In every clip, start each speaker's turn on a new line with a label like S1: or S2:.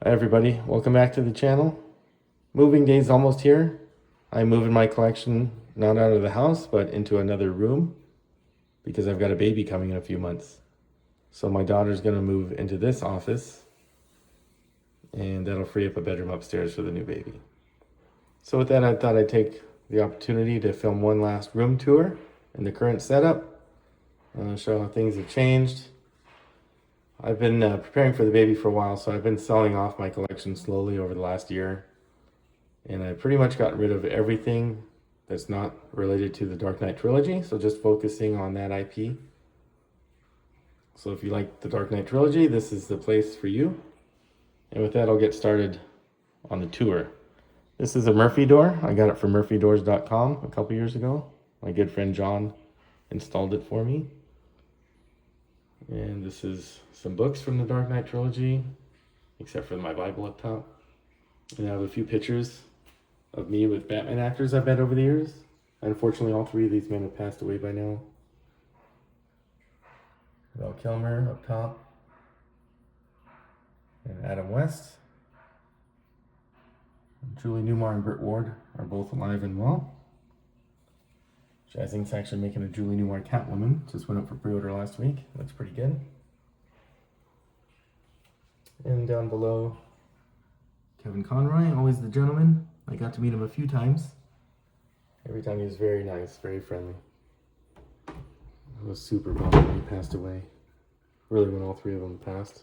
S1: Hi everybody, welcome back to the channel. Moving day's almost here. I'm moving my collection not out of the house, but into another room because I've got a baby coming in a few months. So my daughter's gonna move into this office and that'll free up a bedroom upstairs for the new baby. So with that, I thought I'd take the opportunity to film one last room tour in the current setup, show how things have changed. I've been preparing for the baby for a while, so I've been selling off my collection slowly over the last year. And I pretty much got rid of everything that's not related to the Dark Knight trilogy, so just focusing on that IP. So if you like the Dark Knight trilogy, this is the place for you. And with that, I'll get started on the tour. This is a Murphy door. I got it from murphydoors.com a couple years ago. My good friend John installed it for me. And this is some books from the Dark Knight trilogy, except for my Bible up top. And I have a few pictures of me with Batman actors I've met over the years. Unfortunately, all three of these men have passed away by now. Val Kilmer up top. And Adam West. Julie Newmar and Britt Ward are both alive and well. Jazz Inc.'s actually making a Julie Newmar Catwoman. Just went up for pre-order last week. Looks pretty good. And down below, Kevin Conroy, always the gentleman. I got to meet him a few times. Every time he was very nice, very friendly. I was super bummed when he passed away. Really, when all three of them passed.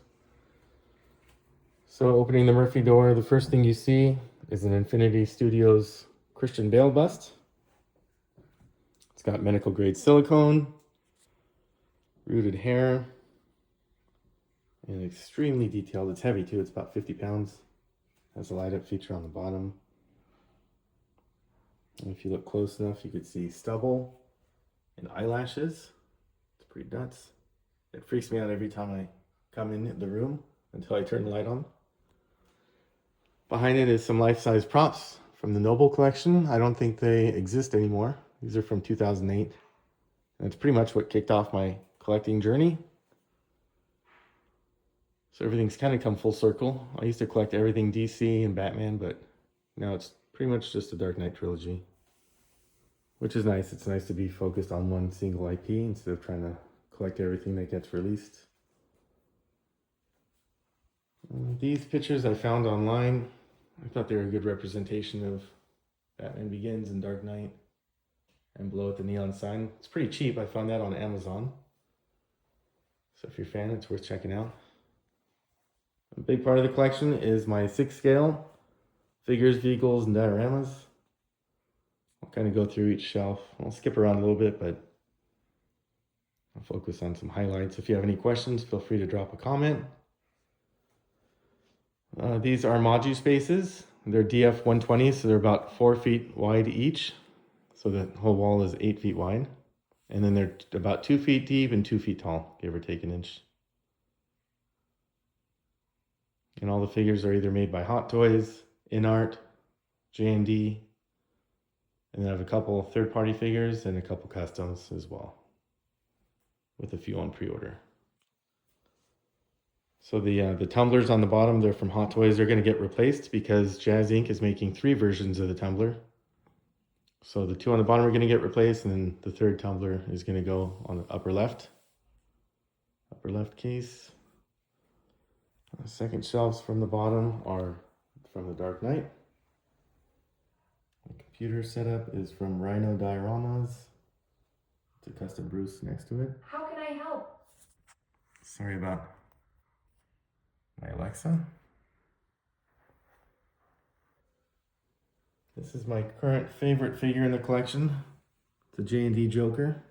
S1: So opening the Murphy door, the first thing you see is an Infinity Studios Christian Bale bust. It's got medical grade silicone, rooted hair, and extremely detailed. It's heavy too, it's about 50 pounds. Has a light up feature on the bottom. And if you look close enough, you could see stubble and eyelashes. It's pretty nuts. It freaks me out every time I come in the room until I turn the light on. Behind it is some life-size props from the Noble collection. I don't think they exist anymore. These are from 2008. And it's pretty much what kicked off my collecting journey. So everything's kind of come full circle. I used to collect everything DC and Batman, but now it's pretty much just the Dark Knight trilogy, which is nice. It's nice to be focused on one single IP instead of trying to collect everything that gets released. These pictures I found online. I thought they were a good representation of Batman Begins and Dark Knight. And below it, the neon sign. It's pretty cheap. I found that on Amazon. So if you're a fan, it's worth checking out. A big part of the collection is my 6 scale figures, vehicles, and dioramas. I'll kind of go through each shelf. I'll skip around a little bit, but I'll focus on some highlights. If you have any questions, feel free to drop a comment. These are Maju spaces. They're DF120, so they're about 4 feet wide each. So the whole wall is 8 feet wide. And then they're about 2 feet deep and 2 feet tall, give or take an inch. And all the figures are either made by Hot Toys, InArt, J&D, and then I have a couple third-party figures and a couple customs as well, with a few on pre-order. So the tumblers on the bottom, they're from Hot Toys. They're going to get replaced because Jazz Inc. is making 3 versions of the tumbler. So the 2 on the bottom are going to get replaced, and then the third tumbler is going to go on the upper left case. The second shelves from the bottom are from the Dark Knight. The computer setup is from Rhino Dioramas. It's a custom Bruce next to it.
S2: How can I help?
S1: Sorry about my Alexa. This is my current favorite figure in the collection. It's a J&D Joker.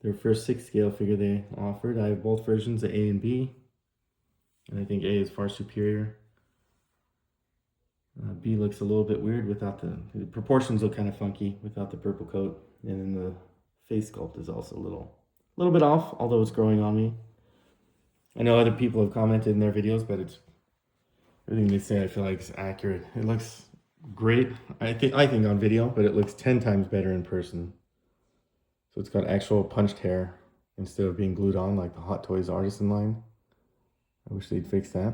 S1: Their first 6 scale figure they offered. I have both versions, A and B. And I think A is far superior. B looks a little bit weird without the proportions look kind of funky without the purple coat. And then the face sculpt is also a little bit off, although it's growing on me. I know other people have commented in their videos, but it's everything they say I feel like is accurate. It looks great, I think on video, but it looks 10 times better in person. So it's got actual punched hair instead of being glued on like the Hot Toys artisan line. I wish they'd fix that.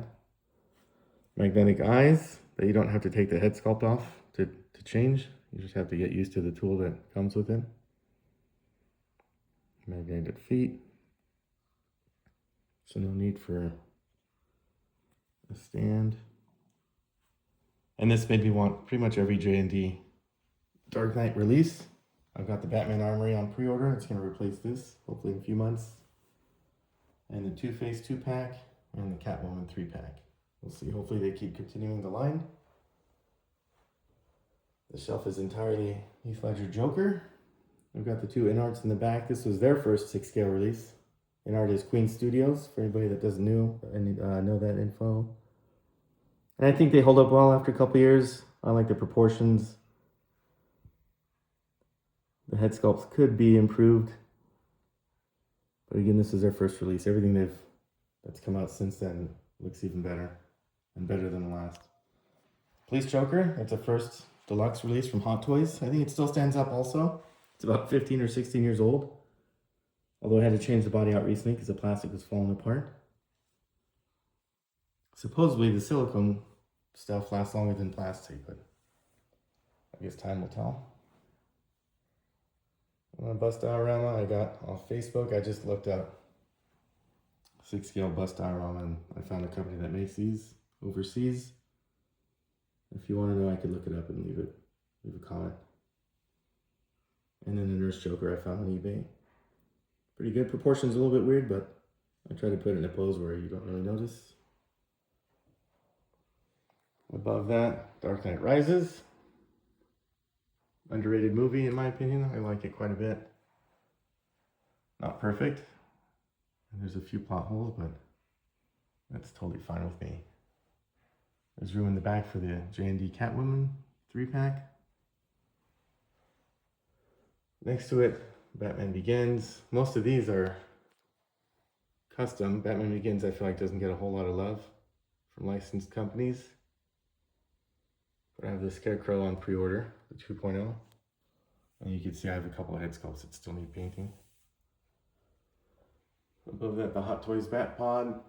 S1: magnetic eyes that you don't have to take the head sculpt off to change. You just have to get used to the tool that comes with it. Magnetic feet. So no need for a stand. And this made me want pretty much every J&D Dark Knight release. I've got the Batman Armory on pre-order. It's going to replace this, hopefully in a few months. And the Two-Face 2-pack and the Catwoman 3-pack. We'll see. Hopefully they keep continuing the line. The shelf is entirely Heath Ledger Joker. We've got the two InArts in the back. This was their first 6-scale release. InArt is Queen Studios, for anybody that doesn't know that info. And I think they hold up well after a couple years. I like the proportions. The head sculpts could be improved. But again, this is their first release. Everything that's come out since then looks even better and better than the last. Police Joker, that's a first deluxe release from Hot Toys. I think it still stands up also. It's about 15 or 16 years old. Although I had to change the body out recently because the plastic was falling apart. Supposedly the silicone stuff lasts longer than plastic, but I guess time will tell. Bust diorama I got off Facebook. I just looked up 6-scale bust diorama and I found a company that makes these overseas. If you want to know, I could look it up and leave a comment. And then the Nurse Joker I found on eBay. Pretty good. Proportions a little bit weird, but I try to put it in a pose where you don't really notice. Above that, Dark Knight Rises. Underrated movie in my opinion. I like it quite a bit. Not perfect. And there's a few plot holes, but that's totally fine with me. There's room in the back for the J&D Catwoman 3-pack. Next to it, Batman Begins. Most of these are custom. Batman Begins I feel like doesn't get a whole lot of love from licensed companies. But I have the Scarecrow on pre-order, the 2.0. And you can see I have a couple of head sculpts that still need painting. Above that, the Hot Toys Bat Pod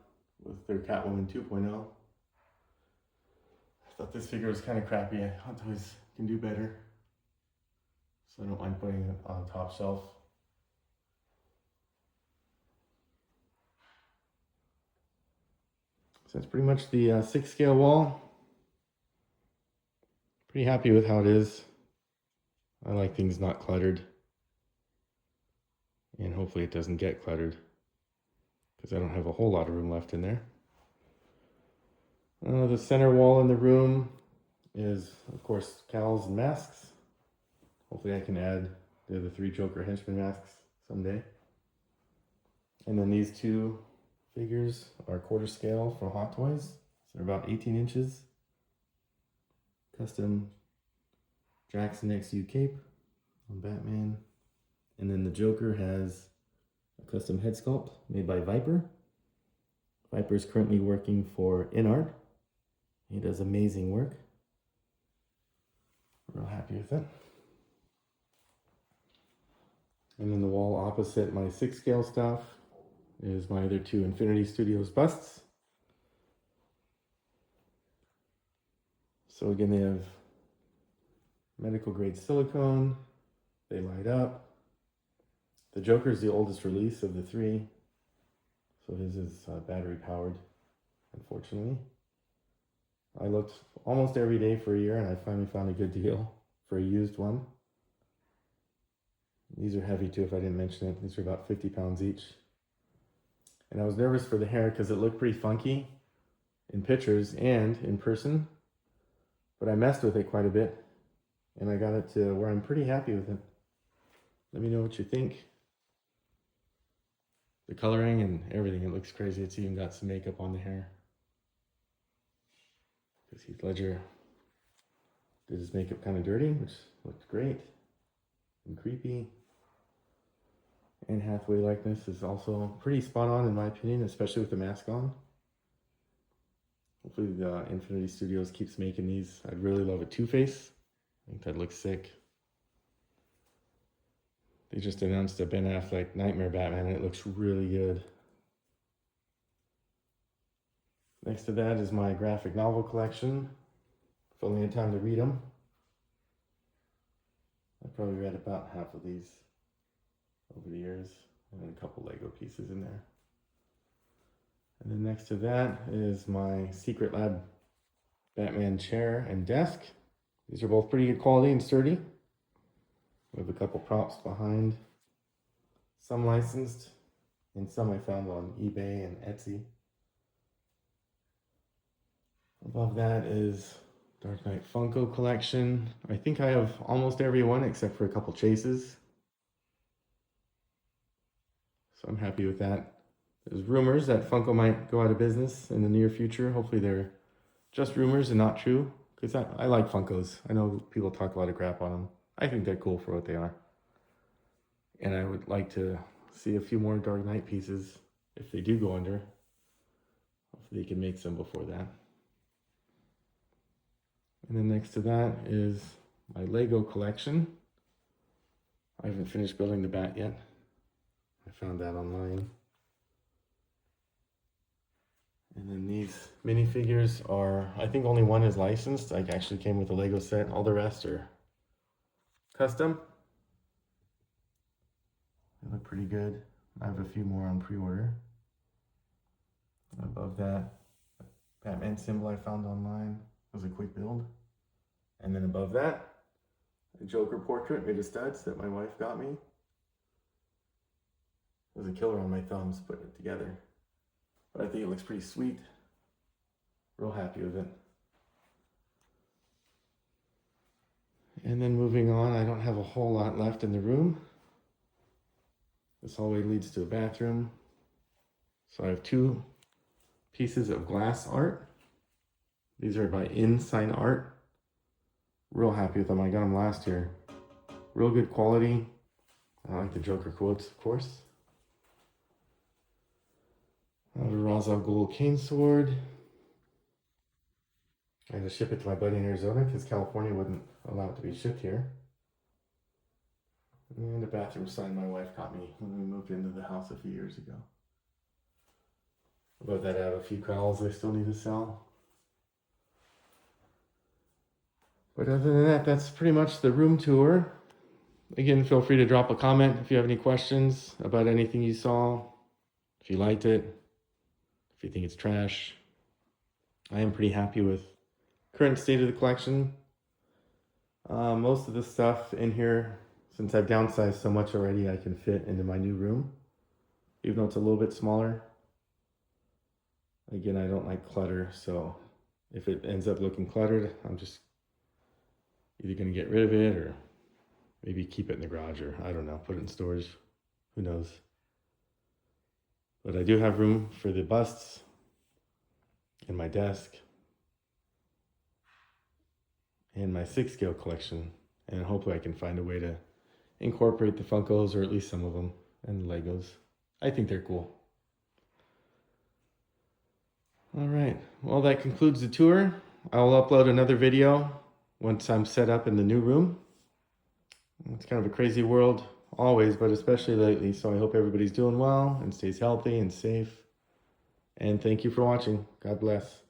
S1: with their Catwoman 2.0. I thought this figure was kind of crappy. Hot Toys can do better. So I don't mind putting it on the top shelf. So that's pretty much the 6-scale wall. Pretty happy with how it is. I like things not cluttered. And hopefully it doesn't get cluttered, because I don't have a whole lot of room left in there. The center wall in the room is, of course, cowls and masks. Hopefully I can add the 3 Joker henchman masks someday. And then these 2 figures are quarter scale from Hot Toys. So they're about 18 inches. Custom Jackson XU cape on Batman. And then the Joker has a custom head sculpt made by Viper. Viper is currently working for InArt. He does amazing work. Real happy with it. And then the wall opposite my 6-scale stuff is my other 2 Infinity Studios busts. So again, they have medical grade silicone. They light up. The Joker is the oldest release of the 3. So his is battery powered, unfortunately. I looked almost every day for a year and I finally found a good deal for a used one. These are heavy too, if I didn't mention it. These are about 50 pounds each. And I was nervous for the hair because it looked pretty funky in pictures and in person. But I messed with it quite a bit. And I got it to where I'm pretty happy with it. Let me know what you think. The coloring and everything, it looks crazy. It's even got some makeup on the hair. Because Heath Ledger did his makeup kind of dirty, which looked great and creepy. Anne Hathaway likeness is also pretty spot on in my opinion, especially with the mask on. Hopefully the Infinity Studios keeps making these. I'd really love a Two-Face. I think that looks sick. They just announced a Ben Affleck Nightmare Batman and it looks really good. Next to that is my graphic novel collection. If only had time to read them. I probably read about half of these over the years, and then a couple Lego pieces in there. And then next to that is my Secret Lab Batman chair and desk. These are both pretty good quality and sturdy. We have a couple props behind. Some licensed, and some I found on eBay and Etsy. Above that is Dark Knight Funko collection. I think I have almost every one except for a couple chases. So I'm happy with that. There's rumors that Funko might go out of business in the near future. Hopefully they're just rumors and not true. Because I like Funkos. I know people talk a lot of crap on them. I think they're cool for what they are. And I would like to see a few more Dark Knight pieces if they do go under. Hopefully they can make some before that. And then next to that is my Lego collection. I haven't finished building the bat yet. I found that online. And then these minifigures are, I think only one is licensed. I actually came with a Lego set. All the rest are custom. They look pretty good. I have a few more on pre-order. Above that, Batman symbol I found online. It was a quick build. And then above that, a Joker portrait made of studs that my wife got me. It was a killer on my thumbs putting it together. But I think it looks pretty sweet. Real happy with it. And then moving on, I don't have a whole lot left in the room. This hallway leads to a bathroom. So I have two pieces of glass art. These are by Insign Art. Real happy with them. I got them last year. Real good quality. I like the Joker quotes, of course. I have a Ra's al Ghul cane sword. I had to ship it to my buddy in Arizona because California wouldn't allow it to be shipped here. And a bathroom sign my wife got me when we moved into the house a few years ago. Above that, I have a few cowls I still need to sell. But other than that, that's pretty much the room tour. Again, feel free to drop a comment if you have any questions about anything you saw. If you liked it, if you think it's trash. I am pretty happy with current state of the collection. Most of the stuff in here, since I've downsized so much already, I can fit into my new room, even though it's a little bit smaller. Again, I don't like clutter, so if it ends up looking cluttered, I'm just either going to get rid of it or maybe keep it in the garage, or I don't know, put it in storage. Who knows? But I do have room for the busts in my desk and my 6-scale collection. And hopefully I can find a way to incorporate the Funkos, or at least some of them, and the Legos. I think they're cool. All right, well, that concludes the tour. I'll upload another video once I'm set up in the new room. It's kind of a crazy world always, but especially lately. So I hope everybody's doing well and stays healthy and safe. And thank you for watching. God bless.